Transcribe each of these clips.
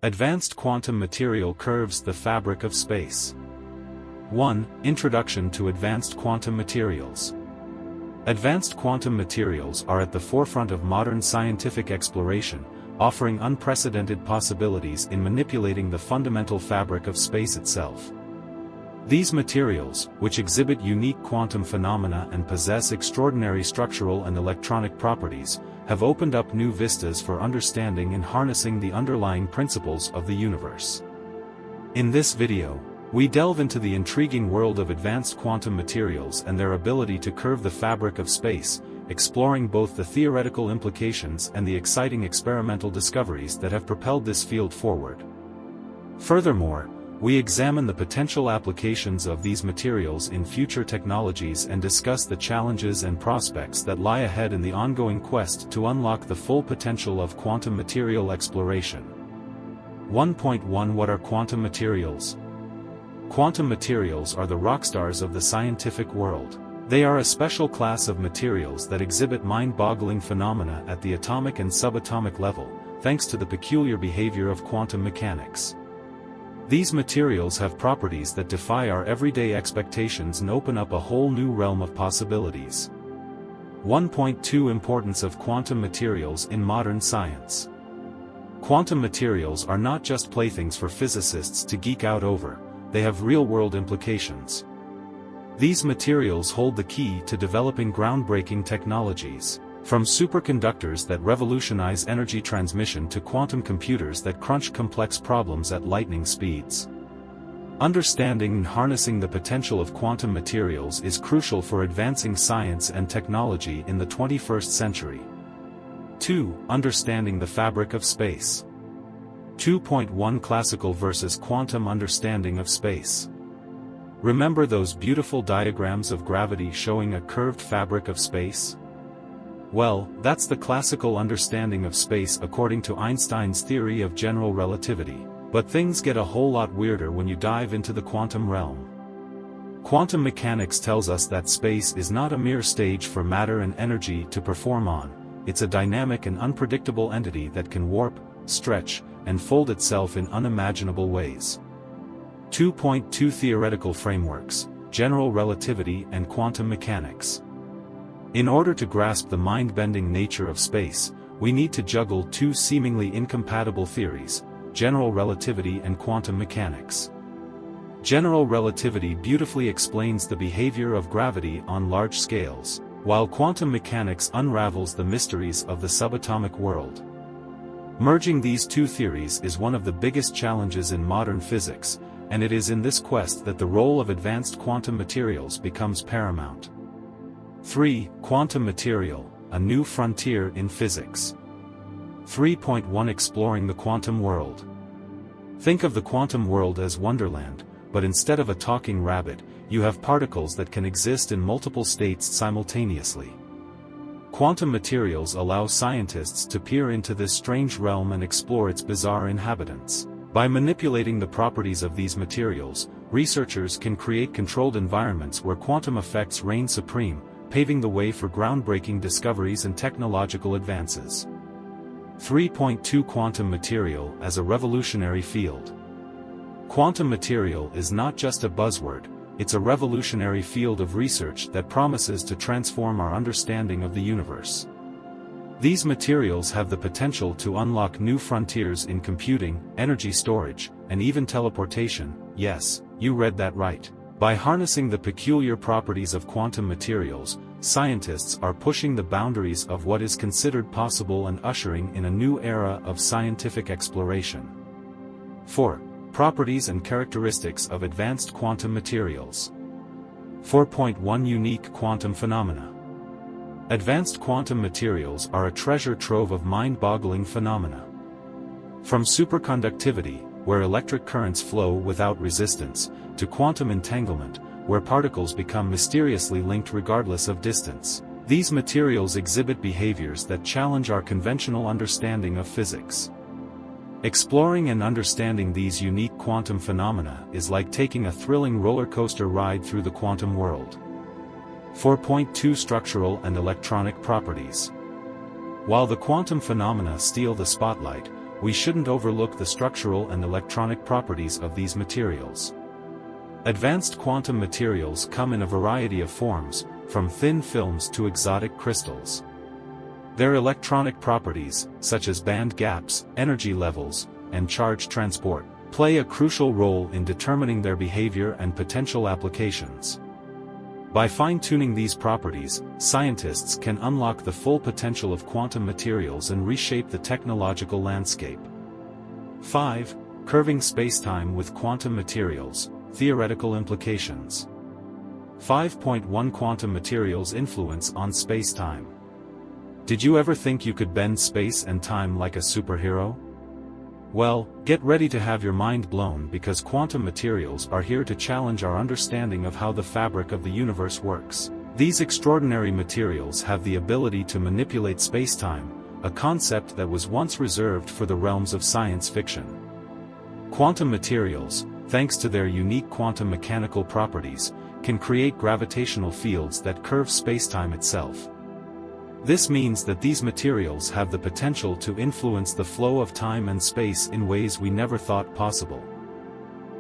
Advanced quantum material curves the fabric of space. 1. Introduction to advanced quantum materials. Advanced quantum materials are at the forefront of modern scientific exploration, offering unprecedented possibilities in manipulating the fundamental fabric of space itself. These materials, which exhibit unique quantum phenomena and possess extraordinary structural and electronic properties, have opened up new vistas for understanding and harnessing the underlying principles of the universe. In this video, we delve into the intriguing world of advanced quantum materials and their ability to curve the fabric of space, exploring both the theoretical implications and the exciting experimental discoveries that have propelled this field forward. Furthermore, we examine the potential applications of these materials in future technologies and discuss the challenges and prospects that lie ahead in the ongoing quest to unlock the full potential of quantum material exploration. 1.1 What are quantum materials? Quantum materials are the rockstars of the scientific world. They are a special class of materials that exhibit mind-boggling phenomena at the atomic and subatomic level, thanks to the peculiar behavior of quantum mechanics. These materials have properties that defy our everyday expectations and open up a whole new realm of possibilities. 1.2 Importance of quantum materials in modern science. Quantum materials are not just playthings for physicists to geek out over, they have real-world implications. These materials hold the key to developing groundbreaking technologies, from superconductors that revolutionize energy transmission to quantum computers that crunch complex problems at lightning speeds. Understanding and harnessing the potential of quantum materials is crucial for advancing science and technology in the 21st century. 2. Understanding the fabric of space. 2.1 Classical versus quantum understanding of space. Remember those beautiful diagrams of gravity showing a curved fabric of space? Well, that's the classical understanding of space according to Einstein's theory of general relativity. But things get a whole lot weirder when you dive into the quantum realm. Quantum mechanics tells us that space is not a mere stage for matter and energy to perform on, it's a dynamic and unpredictable entity that can warp, stretch, and fold itself in unimaginable ways. 2.2 Theoretical frameworks, general relativity and quantum mechanics. In order to grasp the mind-bending nature of space, we need to juggle two seemingly incompatible theories, general relativity and quantum mechanics. General relativity beautifully explains the behavior of gravity on large scales, while quantum mechanics unravels the mysteries of the subatomic world. Merging these two theories is one of the biggest challenges in modern physics, and it is in this quest that the role of advanced quantum materials becomes paramount. 3. Quantum material, a new frontier in physics. 3.1 Exploring the quantum world. Think of the quantum world as Wonderland, but instead of a talking rabbit, you have particles that can exist in multiple states simultaneously. Quantum materials allow scientists to peer into this strange realm and explore its bizarre inhabitants. By manipulating the properties of these materials, researchers can create controlled environments where quantum effects reign supreme, paving the way for groundbreaking discoveries and technological advances. 3.2 Quantum material as a revolutionary field. Quantum material is not just a buzzword, it's a revolutionary field of research that promises to transform our understanding of the universe. These materials have the potential to unlock new frontiers in computing, energy storage, and even teleportation. Yes, you read that right. By harnessing the peculiar properties of quantum materials, scientists are pushing the boundaries of what is considered possible and ushering in a new era of scientific exploration. 4. Properties and characteristics of advanced quantum materials. 4.1 Unique quantum phenomena. Advanced quantum materials are a treasure trove of mind-boggling phenomena. From superconductivity, where electric currents flow without resistance, to quantum entanglement, where particles become mysteriously linked regardless of distance. These materials exhibit behaviors that challenge our conventional understanding of physics. Exploring and understanding these unique quantum phenomena is like taking a thrilling roller coaster ride through the quantum world. 4.2 Structural and electronic properties. While the quantum phenomena steal the spotlight, we shouldn't overlook the structural and electronic properties of these materials. Advanced quantum materials come in a variety of forms, from thin films to exotic crystals. Their electronic properties, such as band gaps, energy levels, and charge transport, play a crucial role in determining their behavior and potential applications. By fine-tuning these properties, scientists can unlock the full potential of quantum materials and reshape the technological landscape. 5. Curving spacetime with quantum materials, theoretical implications. 5.1 Quantum materials' influence on spacetime. Did you ever think you could bend space and time like a superhero? Well, get ready to have your mind blown, because quantum materials are here to challenge our understanding of how the fabric of the universe works. These extraordinary materials have the ability to manipulate spacetime, a concept that was once reserved for the realms of science fiction. Quantum materials, thanks to their unique quantum mechanical properties, can create gravitational fields that curve spacetime itself. This means that these materials have the potential to influence the flow of time and space in ways we never thought possible.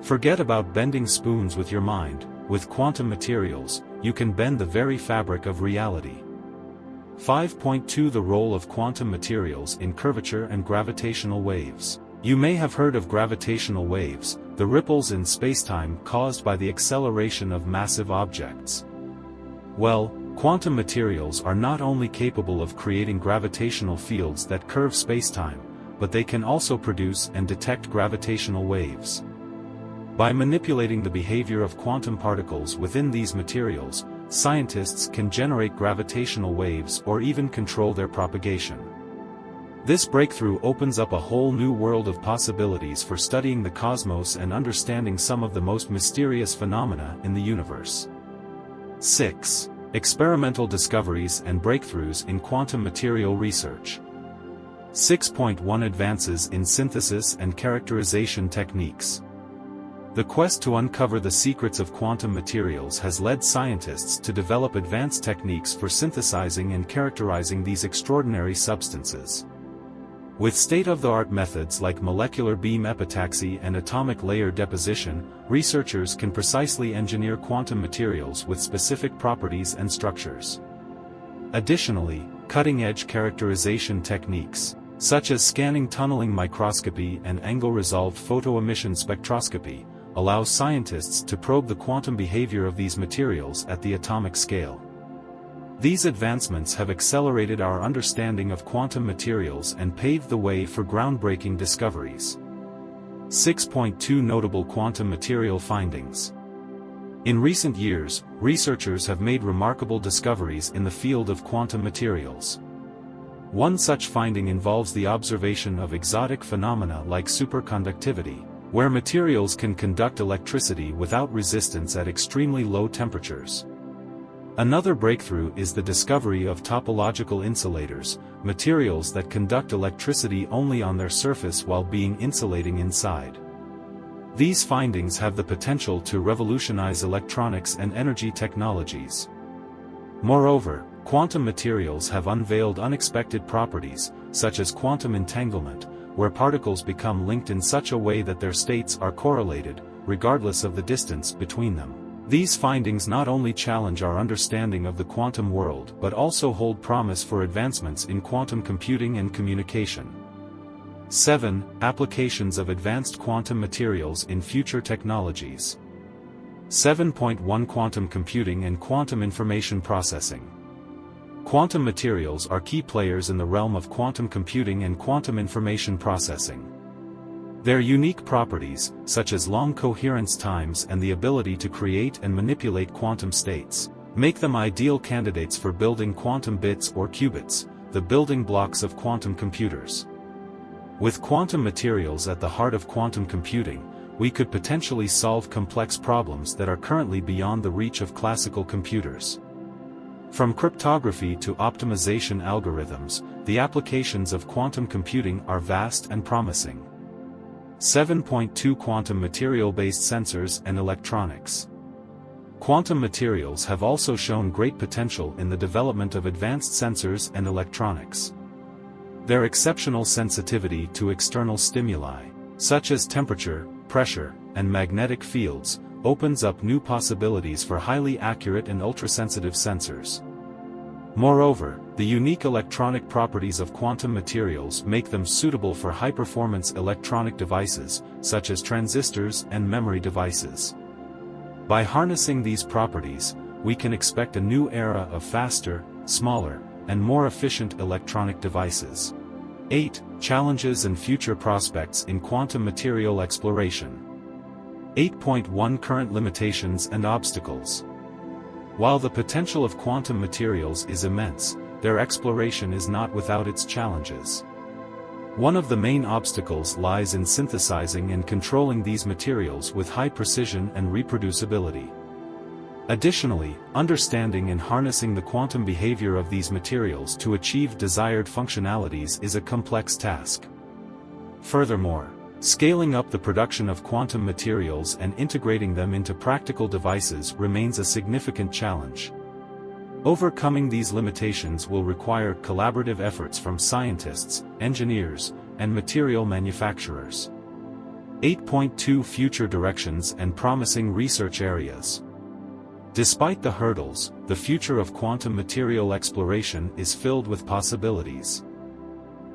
Forget about bending spoons with your mind. With quantum materials, you can bend the very fabric of reality. 5.2 The role of quantum materials in curvature and gravitational waves. You may have heard of gravitational waves, the ripples in spacetime caused by the acceleration of massive objects. Well, quantum materials are not only capable of creating gravitational fields that curve spacetime, but they can also produce and detect gravitational waves. By manipulating the behavior of quantum particles within these materials, scientists can generate gravitational waves or even control their propagation. This breakthrough opens up a whole new world of possibilities for studying the cosmos and understanding some of the most mysterious phenomena in the universe. 6. Experimental discoveries and breakthroughs in quantum material research. 6.1 Advances in synthesis and characterization techniques. The quest to uncover the secrets of quantum materials has led scientists to develop advanced techniques for synthesizing and characterizing these extraordinary substances. With state-of-the-art methods like molecular beam epitaxy and atomic layer deposition, researchers can precisely engineer quantum materials with specific properties and structures. Additionally, cutting-edge characterization techniques, such as scanning tunneling microscopy and angle-resolved photoemission spectroscopy, allow scientists to probe the quantum behavior of these materials at the atomic scale. These advancements have accelerated our understanding of quantum materials and paved the way for groundbreaking discoveries. 6.2 Notable quantum material findings. In recent years, researchers have made remarkable discoveries in the field of quantum materials. One such finding involves the observation of exotic phenomena like superconductivity, where materials can conduct electricity without resistance at extremely low temperatures. Another breakthrough is the discovery of topological insulators, materials that conduct electricity only on their surface while being insulating inside. These findings have the potential to revolutionize electronics and energy technologies. Moreover, quantum materials have unveiled unexpected properties, such as quantum entanglement, where particles become linked in such a way that their states are correlated, regardless of the distance between them. These findings not only challenge our understanding of the quantum world but also hold promise for advancements in quantum computing and communication. 7. Applications of advanced quantum materials in future technologies. 7.1 Quantum computing and quantum information processing. Quantum materials are key players in the realm of quantum computing and quantum information processing. Their unique properties, such as long coherence times and the ability to create and manipulate quantum states, make them ideal candidates for building quantum bits or qubits, the building blocks of quantum computers. With quantum materials at the heart of quantum computing, we could potentially solve complex problems that are currently beyond the reach of classical computers. From cryptography to optimization algorithms, the applications of quantum computing are vast and promising. 7.2 Quantum material-based sensors and electronics. Quantum materials have also shown great potential in the development of advanced sensors and electronics. Their exceptional sensitivity to external stimuli, such as temperature, pressure, and magnetic fields, opens up new possibilities for highly accurate and ultrasensitive sensors. Moreover, the unique electronic properties of quantum materials make them suitable for high-performance electronic devices, such as transistors and memory devices. By harnessing these properties, we can expect a new era of faster, smaller, and more efficient electronic devices. 8. Challenges and future prospects in quantum material exploration. 8.1 Current limitations and obstacles. While the potential of quantum materials is immense, their exploration is not without its challenges. One of the main obstacles lies in synthesizing and controlling these materials with high precision and reproducibility. Additionally, understanding and harnessing the quantum behavior of these materials to achieve desired functionalities is a complex task. Furthermore, scaling up the production of quantum materials and integrating them into practical devices remains a significant challenge. Overcoming these limitations will require collaborative efforts from scientists, engineers, and material manufacturers. 8.2 Future directions and promising research areas. Despite the hurdles, the future of quantum material exploration is filled with possibilities.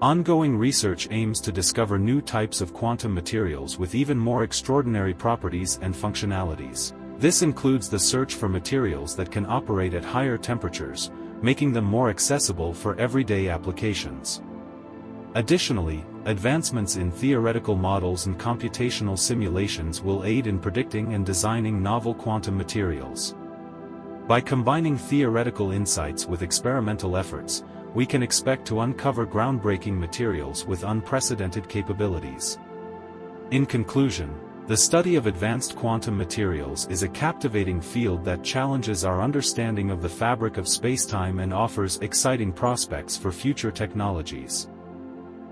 Ongoing research aims to discover new types of quantum materials with even more extraordinary properties and functionalities. This includes the search for materials that can operate at higher temperatures, making them more accessible for everyday applications. Additionally, advancements in theoretical models and computational simulations will aid in predicting and designing novel quantum materials. By combining theoretical insights with experimental efforts, we can expect to uncover groundbreaking materials with unprecedented capabilities. In conclusion, the study of advanced quantum materials is a captivating field that challenges our understanding of the fabric of spacetime and offers exciting prospects for future technologies.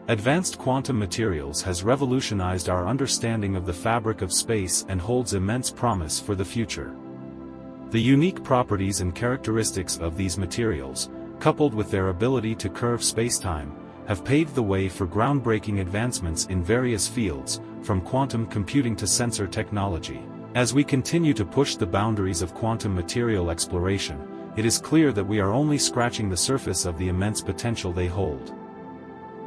Advanced quantum materials has revolutionized our understanding of the fabric of space and holds immense promise for the future. The unique properties and characteristics of these materials, coupled with their ability to curve spacetime, have paved the way for groundbreaking advancements in various fields, from quantum computing to sensor technology. As we continue to push the boundaries of quantum material exploration, it is clear that we are only scratching the surface of the immense potential they hold.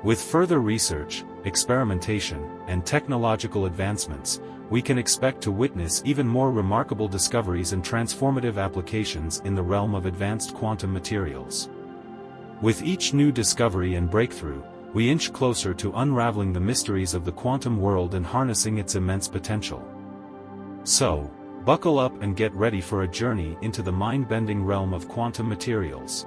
With further research, experimentation, and technological advancements, we can expect to witness even more remarkable discoveries and transformative applications in the realm of advanced quantum materials. With each new discovery and breakthrough, we inch closer to unraveling the mysteries of the quantum world and harnessing its immense potential. So, buckle up and get ready for a journey into the mind-bending realm of quantum materials.